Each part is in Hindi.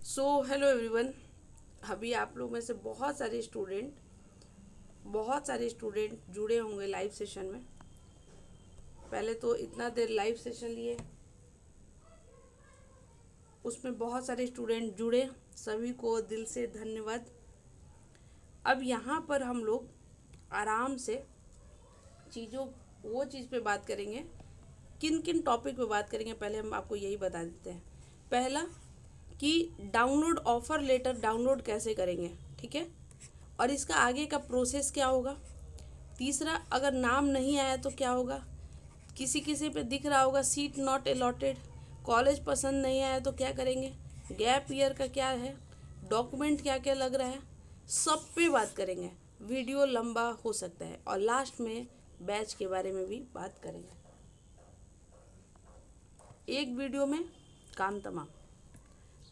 Hello everyone. अभी आप लोग में से बहुत सारे स्टूडेंट जुड़े होंगे लाइव सेशन में। पहले तो इतना देर लाइव सेशन लिए, उसमें बहुत सारे स्टूडेंट जुड़े, सभी को दिल से धन्यवाद। अब यहाँ पर हम लोग आराम से वो चीज़ पे बात करेंगे। किन किन टॉपिक पे बात करेंगे पहले हम आपको यही बता देते हैं। पहला कि डाउनलोड ऑफ़र लेटर डाउनलोड कैसे करेंगे, ठीक है, और इसका आगे का प्रोसेस क्या होगा। तीसरा, अगर नाम नहीं आया तो क्या होगा। किसी किसी पे दिख रहा होगा सीट नॉट अलॉटेड, कॉलेज पसंद नहीं आया तो क्या करेंगे, गैप ईयर का क्या है, डॉक्यूमेंट क्या क्या लग रहा है, सब पे बात करेंगे। वीडियो लंबा हो सकता है और लास्ट में बैच के बारे में भी बात करेंगे। एक वीडियो में काम तमाम।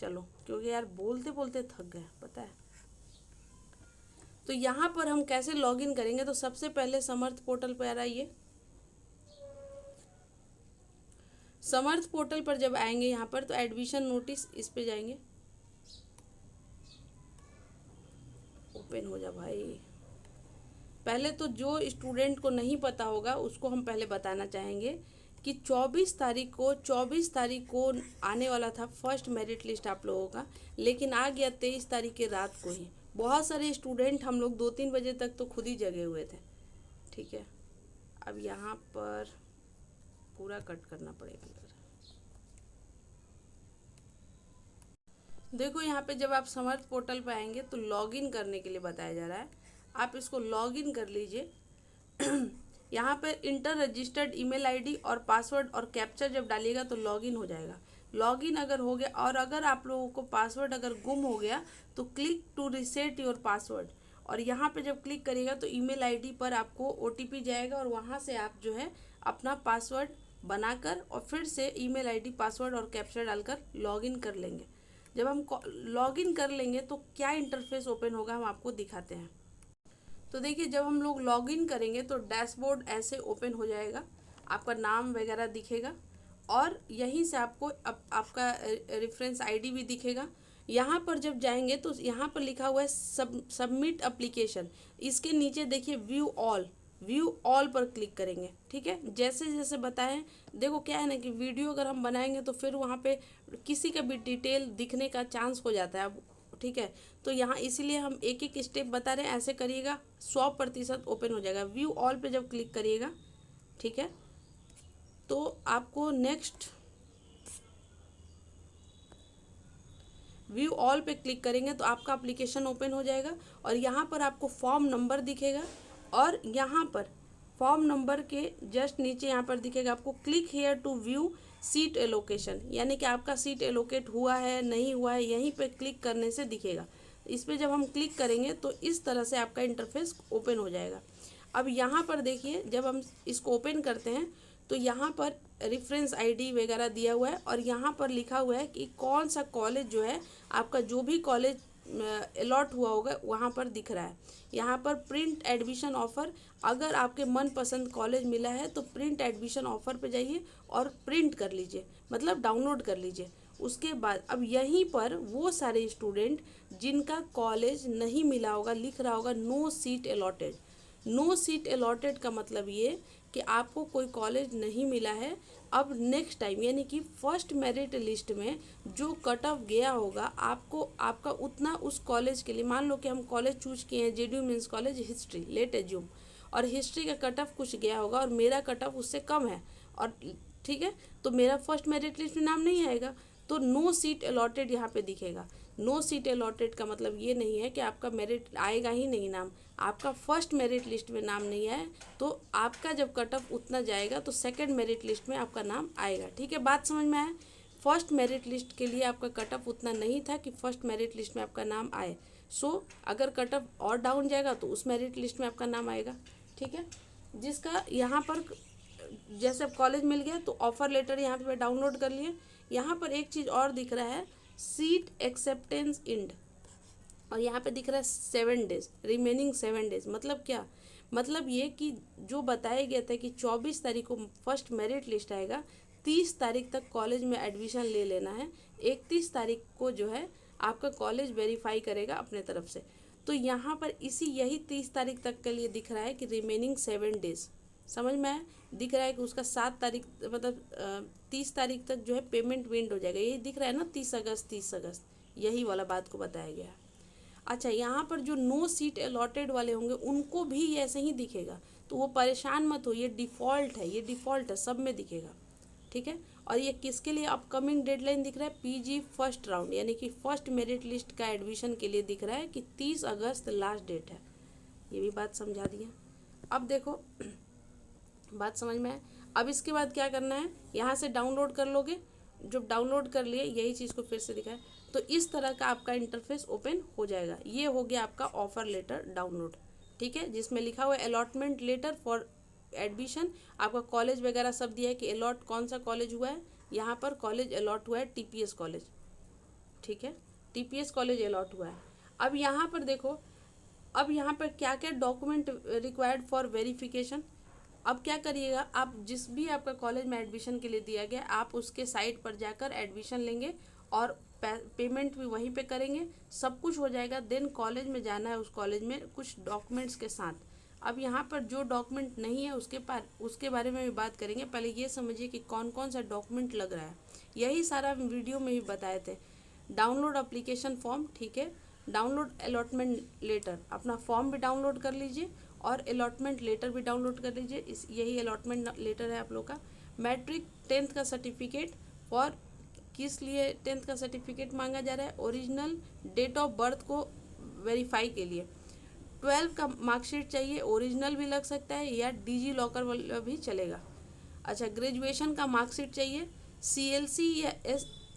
चलो, क्योंकि यार बोलते बोलते थक गए पता है। तो यहाँ पर हम कैसे लॉगिन करेंगे, तो सबसे पहले समर्थ पोर्टल पर आइए। समर्थ पोर्टल पर जब आएंगे यहाँ पर तो एडमिशन नोटिस, इस पे जाएंगे। ओपन हो जा भाई। पहले तो जो स्टूडेंट को नहीं पता होगा उसको हम पहले बताना चाहेंगे कि 24 तारीख को आने वाला था फर्स्ट मेरिट लिस्ट आप लोगों का, लेकिन आ गया 23 तारीख के रात को ही। बहुत सारे स्टूडेंट हम लोग 2-3 बजे तक तो खुद ही जगे हुए थे, ठीक है। अब यहाँ पर पूरा कट करना पड़ेगा। देखो यहाँ पे जब आप समर्थ पोर्टल पे आएंगे तो लॉगिन करने के लिए बताया जा रहा है, आप इसको लॉगिन कर लीजिए। यहाँ पे इंटर रजिस्टर्ड ईमेल आईडी और पासवर्ड और कैप्चर जब डालिएगा तो लॉगिन हो जाएगा। लॉगिन अगर हो गया और अगर आप लोगों को पासवर्ड अगर गुम हो गया तो click to reset your password, और यहाँ पे जब क्लिक करिएगा तो ईमेल आईडी पर आपको ओटीपी जाएगा और वहाँ से आप जो है अपना पासवर्ड बनाकर और फिर से ईमेल आईडी पासवर्ड और कैप्चर डालकर लॉगिन कर लेंगे। जब हम लॉगिन कर लेंगे तो क्या इंटरफेस ओपन होगा हम आपको दिखाते हैं। तो देखिए, जब हम लोग लॉगिन करेंगे तो डैशबोर्ड ऐसे ओपन हो जाएगा, आपका नाम वगैरह दिखेगा और यहीं से आपको आपका रेफरेंस आईडी भी दिखेगा। यहाँ पर जब जाएंगे तो यहाँ पर लिखा हुआ है सबमिट एप्लीकेशन, इसके नीचे देखिए व्यू ऑल पर क्लिक करेंगे, ठीक है। जैसे जैसे बताएं, देखो क्या है ना कि वीडियो अगर हम बनाएंगे तो फिर वहाँ पे किसी का भी डिटेल दिखने का चांस हो जाता है अब, ठीक है। तो यहाँ इसीलिए हम एक एक स्टेप बता रहे हैं, ऐसे करिएगा 100% ओपन हो जाएगा। व्यू ऑल पे जब क्लिक करिएगा, ठीक है, तो आपको नेक्स्ट व्यू ऑल पे क्लिक करेंगे तो आपका एप्लीकेशन ओपन हो जाएगा और यहाँ पर आपको फॉर्म नंबर दिखेगा और यहाँ पर फॉर्म नंबर के जस्ट नीचे यहाँ पर दिखेगा आपको click here to view seat allocation, यानी कि आपका सीट एलोकेट हुआ है नहीं हुआ है, यहीं पे क्लिक करने से दिखेगा। इस पर जब हम क्लिक करेंगे तो इस तरह से आपका इंटरफेस ओपन हो जाएगा। अब यहाँ पर देखिए, जब हम इसको ओपन करते हैं तो यहाँ पर रेफरेंस आईडी वगैरह दिया हुआ है और यहाँ पर लिखा हुआ है कि कौन सा कॉलेज जो है आपका, जो भी कॉलेज अलॉट हुआ होगा वहाँ पर दिख रहा है। यहाँ पर प्रिंट एडमिशन ऑफ़र, अगर आपके मनपसंद कॉलेज मिला है तो प्रिंट एडमिशन ऑफ़र पे जाइए और प्रिंट कर लीजिए, मतलब डाउनलोड कर लीजिए। उसके बाद अब यहीं पर वो सारे स्टूडेंट जिनका कॉलेज नहीं मिला होगा लिख रहा होगा no seat allotted. No seat allotted का मतलब ये कि आपको कोई कॉलेज नहीं मिला है। अब नेक्स्ट टाइम यानी कि फर्स्ट मेरिट लिस्ट में जो कट ऑफ गया होगा आपको, आपका उतना उस कॉलेज के लिए, मान लो कि हम कॉलेज चूज किए हैं JDU means college history, late assume, और हिस्ट्री का कट ऑफ कुछ गया होगा और मेरा कट ऑफ उससे कम है और ठीक है, तो मेरा फर्स्ट मेरिट लिस्ट में नाम नहीं आएगा तो नो सीट अलॉटेड यहाँ पे दिखेगा। नो सीट अलॉटेड का मतलब ये नहीं है कि आपका मेरिट आएगा ही नहीं नाम, आपका फर्स्ट मेरिट लिस्ट में नाम नहीं आए तो आपका जब कट ऑफ उतना जाएगा तो सेकंड मेरिट लिस्ट में आपका नाम आएगा, ठीक है। बात समझ में आया। फर्स्ट मेरिट लिस्ट के लिए आपका कट ऑफ उतना नहीं था कि फर्स्ट मेरिट लिस्ट में आपका नाम आए, सो अगर कट ऑफ और डाउन जाएगा तो उस मेरिट लिस्ट में आपका नाम आएगा, ठीक है। जिसका यहाँ पर जैसे कॉलेज मिल गया तो ऑफर लेटर यहाँ पे डाउनलोड कर लिए। यहाँ पर एक चीज़ और दिख रहा है, सीट एक्सेप्टेंस इंड, और यहाँ पे दिख रहा है 7 डेज, रिमेनिंग 7 डेज। मतलब क्या, मतलब ये कि जो बताया गया था कि 24 तारीख को फर्स्ट मेरिट लिस्ट आएगा, 30 तारीख तक कॉलेज में एडमिशन ले लेना है। 31 तारीख को जो है आपका कॉलेज वेरीफाई करेगा अपने तरफ से। तो यहाँ पर यही 30 तारीख तक के लिए दिख रहा है कि रिमेनिंग 7 डेज, समझ में आया? दिख रहा है कि उसका 7 तारीख मतलब 30 तारीख तक जो है पेमेंट वेंड हो जाएगा। यही दिख रहा है ना, 30 अगस्त यही वाला बात को बताया गया है। अच्छा, यहाँ पर जो नो सीट अलॉटेड वाले होंगे उनको भी ऐसे ही दिखेगा, तो वो परेशान मत हो, ये डिफ़ॉल्ट है, सब में दिखेगा, ठीक है। और ये किसके लिए अपकमिंग डेडलाइन दिख रहा है? पीजी फर्स्ट राउंड यानी कि फर्स्ट मेरिट लिस्ट का एडमिशन के लिए दिख रहा है कि 30 अगस्त लास्ट डेट है। ये भी बात समझा दिया। अब देखो बात समझ में आए। अब इसके बाद क्या करना है, यहाँ से डाउनलोड कर लोगे। जब डाउनलोड कर लिए यही चीज़ को फिर से दिखाए तो इस तरह का आपका इंटरफेस ओपन हो जाएगा। ये हो गया आपका ऑफर लेटर डाउनलोड, ठीक है, जिसमें लिखा हुआ है अलॉटमेंट लेटर फॉर एडमिशन। आपका कॉलेज वगैरह सब दिया है कि अलॉट कौन सा कॉलेज हुआ है। यहाँ पर कॉलेज अलॉट हुआ है टीपीएस कॉलेज, ठीक है, टीपीएस कॉलेज अलॉट हुआ है। अब यहाँ पर देखो, अब यहाँ पर क्या क्या डॉक्यूमेंट रिक्वायर्ड फॉर वेरिफिकेशन। अब क्या करिएगा, आप जिस भी आपका कॉलेज में एडमिशन के लिए दिया गया आप उसके साइट पर जाकर एडमिशन लेंगे और पेमेंट भी वहीं पे करेंगे, सब कुछ हो जाएगा। देन कॉलेज में जाना है, उस कॉलेज में कुछ डॉक्यूमेंट्स के साथ। अब यहाँ पर जो डॉक्यूमेंट नहीं है उसके बारे में भी बात करेंगे। पहले ये समझिए कि कौन कौन सा डॉक्यूमेंट लग रहा है, यही सारा वीडियो में भी बताए थे। डाउनलोड अप्लीकेशन फॉर्म, ठीक है, डाउनलोड अलॉटमेंट लेटर, अपना फॉर्म भी डाउनलोड कर लीजिए और अलॉटमेंट लेटर भी डाउनलोड कर लीजिए। यही अलॉटमेंट लेटर है आप लोग का। मैट्रिक 10th का सर्टिफिकेट फॉर किस लिए 10th का सर्टिफिकेट मांगा जा रहा है? ओरिजिनल डेट ऑफ बर्थ को वेरीफाई के लिए। 12 का मार्कशीट चाहिए, ओरिजिनल भी लग सकता है या डिजी लॉकर वाला भी चलेगा। अच्छा, ग्रेजुएशन का मार्कशीट चाहिए, सीएलसी या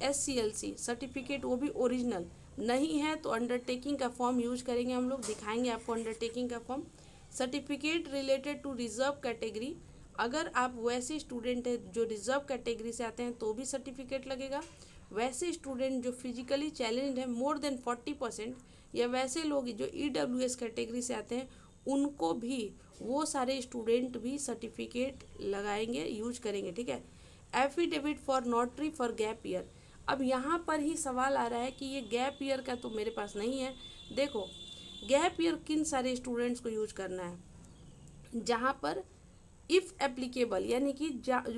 एससीएलसी सर्टिफिकेट, वो भी ओरिजिनल। नहीं है तो अंडरटेकिंग का फॉर्म यूज करेंगे हम लोग, दिखाएंगे आपको अंडरटेकिंग का form. Certificate related to reserve category, अगर आप वैसे स्टूडेंट हैं जो रिजर्व कैटेगरी से आते हैं तो भी सर्टिफिकेट लगेगा। वैसे स्टूडेंट जो फिजिकली चैलेंज्ड है मोर देन 40%, या वैसे लोग जो ईडब्ल्यूएस कैटेगरी से आते हैं उनको भी, वो सारे स्टूडेंट भी सर्टिफिकेट लगाएंगे, यूज करेंगे, ठीक है। Affidavit for notary for gap year. अब यहाँ पर ही सवाल आ रहा है कि ये गैप ईयर का तो मेरे पास नहीं है। देखो, गैप ईयर किन सारे स्टूडेंट्स को यूज करना है, जहाँ पर इफ़ एप्लीकेबल यानी कि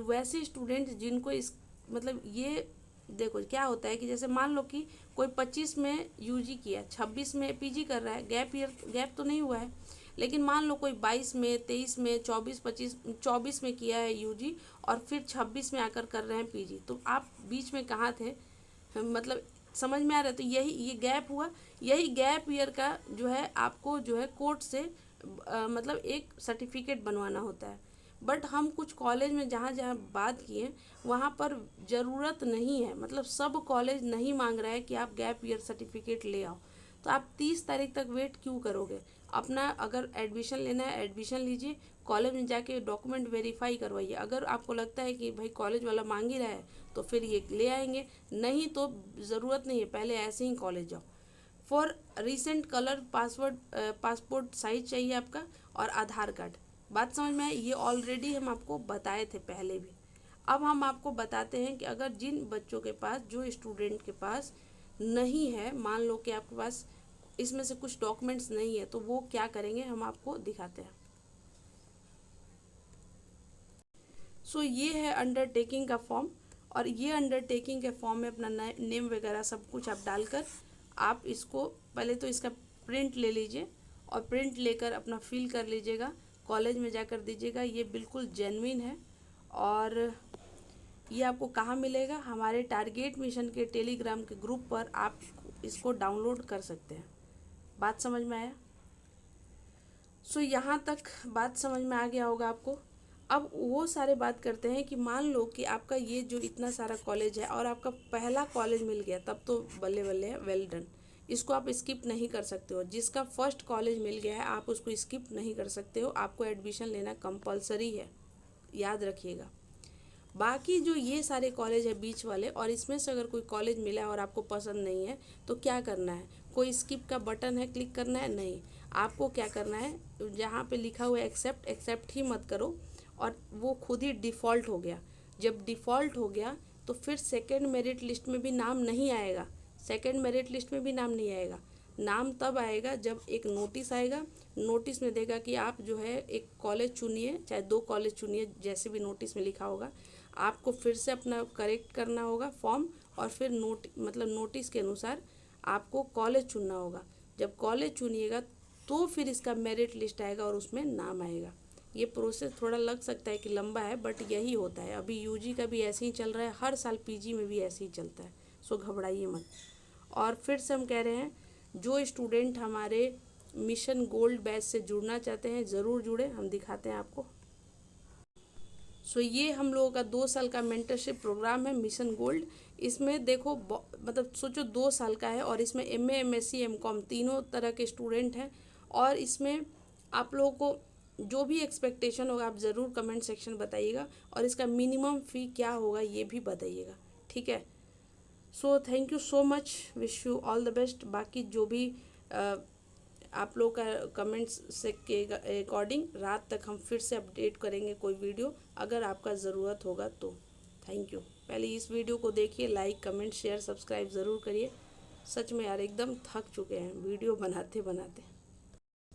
वैसे स्टूडेंट जिनको इस मतलब ये देखो क्या होता है कि जैसे मान लो कि कोई 25 में यूजी किया, 26 में पीजी कर रहा है, गैप तो नहीं हुआ है। लेकिन मान लो कोई 22 में, 23 में, 24 में किया है यूजी और फिर 26 में आकर कर रहे हैं पीजी, तो आप बीच में कहाँ थे? मतलब समझ में आ रहा है? तो ये गैप हुआ। यही गैप ईयर का जो है आपको जो है कोर्ट से मतलब एक सर्टिफिकेट बनवाना होता है। बट हम कुछ कॉलेज में जहाँ जहाँ बात किए वहाँ पर ज़रूरत नहीं है, मतलब सब कॉलेज नहीं मांग रहा है कि आप गैप ईयर सर्टिफिकेट ले आओ। तो आप 30 तारीख तक वेट क्यों करोगे? अपना अगर एडमिशन लेना है एडमिशन लीजिए, कॉलेज में जाके डॉक्यूमेंट वेरीफाई करवाइए। अगर आपको लगता है कि भाई कॉलेज वाला मांग ही रहा है तो फिर ये ले आएंगे, नहीं तो ज़रूरत नहीं है, पहले ऐसे ही कॉलेज जाओ। For recent colour passport size चाहिए आपका और आधार कार्ड। बात समझ में आई? ये ऑलरेडी हम आपको बताए थे पहले भी। अब हम आपको बताते हैं कि अगर जिन बच्चों के पास, जो स्टूडेंट के पास नहीं है, मान लो कि आपके पास इसमें से कुछ डॉक्यूमेंट्स नहीं है, तो वो क्या करेंगे हम आपको दिखाते हैं। सो ये है अंडरटेकिंग का फॉर्म, और ये अंडरटेकिंग के फॉर्म में अपना नेम वगैरह सब कुछ आप डालकर आप इसको पहले तो इसका प्रिंट ले लीजिए और प्रिंट लेकर अपना फिल कर लीजिएगा, कॉलेज में जाकर दीजिएगा। ये बिल्कुल जेन्युइन है। और ये आपको कहाँ मिलेगा? हमारे टारगेट मिशन के टेलीग्राम के ग्रुप पर आप इसको डाउनलोड कर सकते हैं। बात समझ में आया? सो यहाँ तक बात समझ में आ गया होगा आपको। अब वो सारे बात करते हैं कि मान लो कि आपका ये जो इतना सारा कॉलेज है और आपका पहला कॉलेज मिल गया, तब तो बल्ले बल्ले है, वेल डन। इसको आप स्किप नहीं कर सकते हो। जिसका फर्स्ट कॉलेज मिल गया है आप उसको स्किप नहीं कर सकते हो, आपको एडमिशन लेना कंपलसरी है, याद रखिएगा। बाकी जो ये सारे कॉलेज है बीच वाले, और इसमें से अगर कोई कॉलेज मिला है और आपको पसंद नहीं है तो क्या करना है? कोई स्किप का बटन है, क्लिक करना है? नहीं, आपको क्या करना है, जहाँ पे लिखा हुआ है एक्सेप्ट ही मत करो, और वो खुद ही डिफ़ॉल्ट हो गया। जब डिफ़ॉल्ट हो गया तो फिर सेकेंड मेरिट लिस्ट में भी नाम नहीं आएगा, सेकेंड मेरिट लिस्ट में भी नाम नहीं आएगा। नाम तब आएगा जब एक नोटिस आएगा, नोटिस में देगा कि आप जो है एक कॉलेज चुनिए, चाहे 2 कॉलेज चुनिए, जैसे भी नोटिस में लिखा होगा। आपको फिर से अपना करेक्ट करना होगा फॉर्म, और फिर नोटिस के अनुसार आपको कॉलेज चुनना होगा। जब कॉलेज चुनिएगा तो फिर इसका मेरिट लिस्ट आएगा और उसमें नाम आएगा। ये प्रोसेस थोड़ा लग सकता है कि लंबा है, बट यही होता है। अभी यूजी का भी ऐसे ही चल रहा है, हर साल पीजी में भी ऐसे ही चलता है, सो घबराइए मत। और फिर से हम कह रहे हैं, जो स्टूडेंट हमारे मिशन गोल्ड बैच से जुड़ना चाहते हैं ज़रूर जुड़े, हम दिखाते हैं आपको। सो ये हम लोगों का 2 साल का मेंटरशिप प्रोग्राम है मिशन गोल्ड। इसमें देखो मतलब सोचो 2 साल का है, और इसमें एमए, एमएससी, एमकॉम तीनों तरह के स्टूडेंट हैं। और इसमें आप लोगों को जो भी एक्सपेक्टेशन होगा आप ज़रूर कमेंट सेक्शन बताइएगा, और इसका मिनिमम फ़ी क्या होगा ये भी बताइएगा, ठीक है। So thank you so much, wish you all the best. बाकी जो भी आप लोग का कमेंट्स से के अकॉर्डिंग रात तक हम फिर से अपडेट करेंगे कोई वीडियो, अगर आपका ज़रूरत होगा तो। Thank you. पहले इस वीडियो को देखिए, लाइक, कमेंट, शेयर, सब्सक्राइब ज़रूर करिए। सच में यार एकदम थक चुके हैं वीडियो बनाते बनाते।